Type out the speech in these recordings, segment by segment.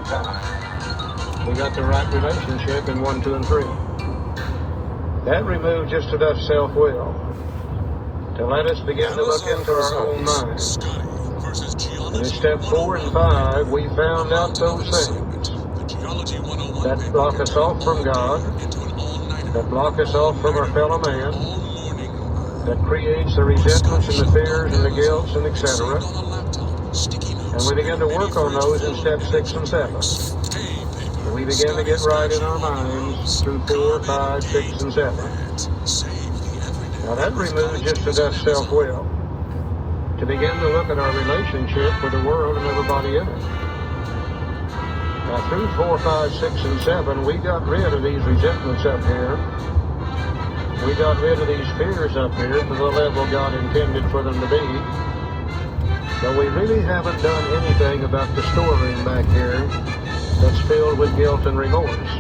time. We got the right relationship in 1, 2, and 3. That removed just enough self-will to let us begin to look into our own minds. And in step 4 and 5, we found out those things that block us off from God, that block us off from our fellow man, that creates the resentments and the fears and the guilts and etc. And we begin to work on those in step 6 and 7. And we begin to get right in our minds through 4, 5, 6, and 7. Now that removes just enough self-will to begin to look at our relationship with the world and everybody in it. Now through 4, 5, 6, and 7, we got rid of these resentments up here. We got rid of these fears up here to the level God intended for them to be. But we really haven't done anything about the storeroom back here that's filled with guilt and remorse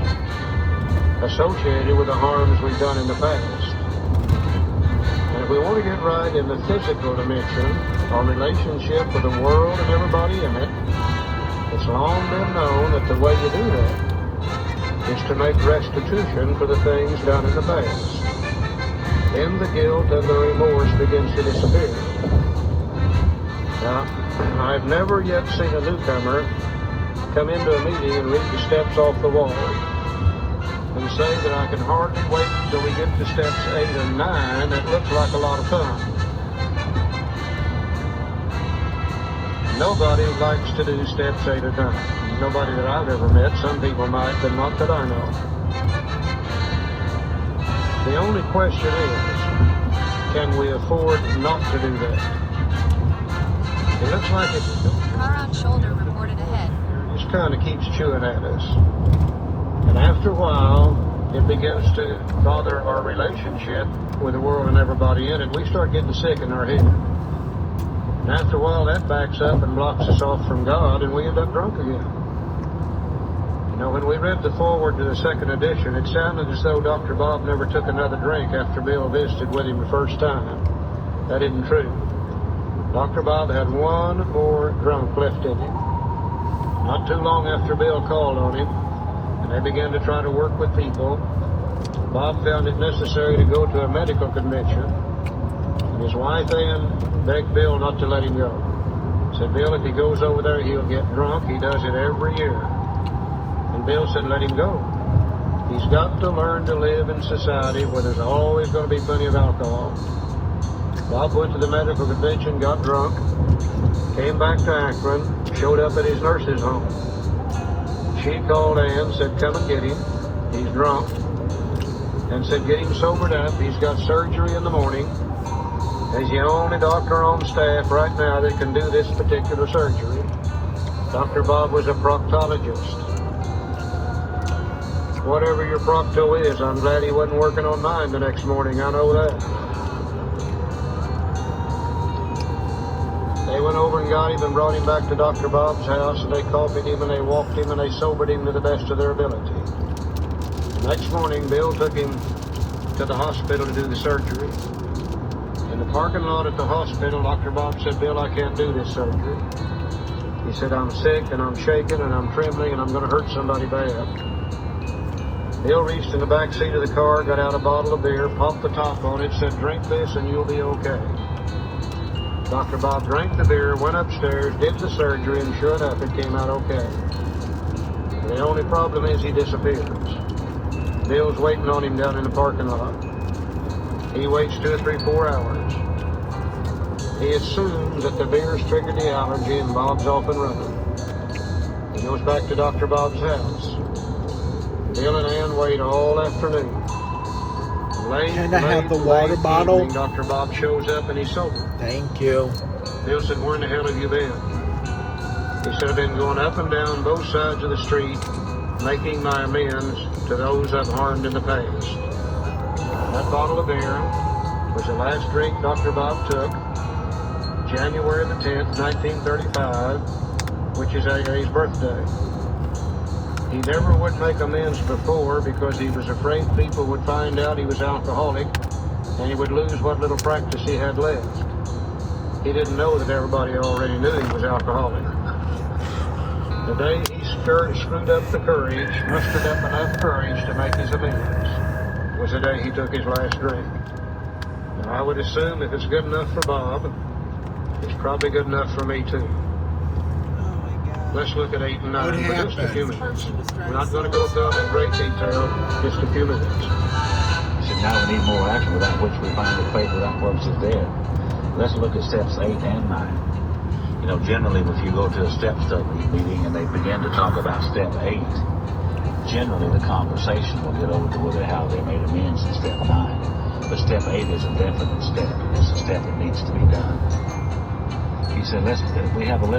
associated with the harms we've done in the past. And if we want to get right in the physical dimension, our relationship with the world and everybody in it, it's long been known that the way you do that is to make restitution for the things done in the past. Then the guilt and the remorse begins to disappear. Now, I've never yet seen a newcomer come into a meeting and read the steps off the wall and say that I can hardly wait until we get to steps 8 and 9. It looks like a lot of fun. Nobody likes to do steps 8 or 9. Nobody that I've ever met. Some people might, but not that I know. The only question is, can we afford not to do that? It looks like it. Car on shoulder reported ahead. Just kind of keeps chewing at us. And after a while, it begins to bother our relationship with the world and everybody in it. We start getting sick in our head. And after a while, that backs up and blocks us off from God, and we end up drunk again. You know, when we read the foreword to the second edition, it sounded as though Dr. Bob never took another drink after Bill visited with him the first time. That isn't true. Dr. Bob had one more drunk left in him. Not too long after Bill called on him, and they began to try to work with people, Bob found it necessary to go to a medical convention, and his wife Ann begged Bill not to let him go. Said, Bill, if he goes over there, he'll get drunk. He does it every year. And Bill said, let him go. He's got to learn to live in society where there's always going to be plenty of alcohol. Bob went to the medical convention, got drunk, came back to Akron, showed up at his nurse's home. She called Ann, said, come and get him. He's drunk. And said, get him sobered up. He's got surgery in the morning. He's the only doctor on staff right now that can do this particular surgery. Dr. Bob was a proctologist. Whatever your procto is, I'm glad he wasn't working on mine the next morning. I know that. They went over and got him and brought him back to Dr. Bob's house, and they coffeed him and they walked him and they sobered him to the best of their ability. The next morning, Bill took him to the hospital to do the surgery. In the parking lot at the hospital, Dr. Bob said, Bill, I can't do this surgery. He said, I'm sick and I'm shaking and I'm trembling and I'm going to hurt somebody bad. Bill reached in the back seat of the car, got out a bottle of beer, popped the top on it, said, drink this and you'll be okay. Dr. Bob drank the beer, went upstairs, did the surgery, and sure enough, it came out okay. The only problem is he disappears. Bill's waiting on him down in the parking lot. He waits 2 or 3, 4 hours. He assumes that the beer's triggered the allergy and Bob's off and running. He goes back to Dr. Bob's house. Bill and Ann wait all afternoon. Can I have the water bottle? Evening, Dr. Bob shows up and he's sober. Thank you. Bill said, where in the hell have you been? He said, I've been going up and down both sides of the street, making my amends to those I've harmed in the past. That bottle of beer was the last drink Dr. Bob took, January the 10th, 1935, which is AA's birthday. He never would make amends before because he was afraid people would find out he was alcoholic and he would lose what little practice he had left. He didn't know that everybody already knew he was alcoholic. The day he screwed up the courage, mustered up enough courage to make his amends, was the day he took his last drink. Now, I would assume if it's good enough for Bob, it's probably good enough for me too. Let's look at 8 and 9 for just a few minutes. We're not going to go through them in great detail, just a few minutes. So now we need more action, without which we find that faith without works is dead. Let's look at steps 8 and 9. You know, generally, if you go to a step study meeting and they begin to talk about step 8, generally the conversation will get over to whether how they made amends in step 9. But step 8 is a definite step. It's a step that needs to be done. He said, we have a list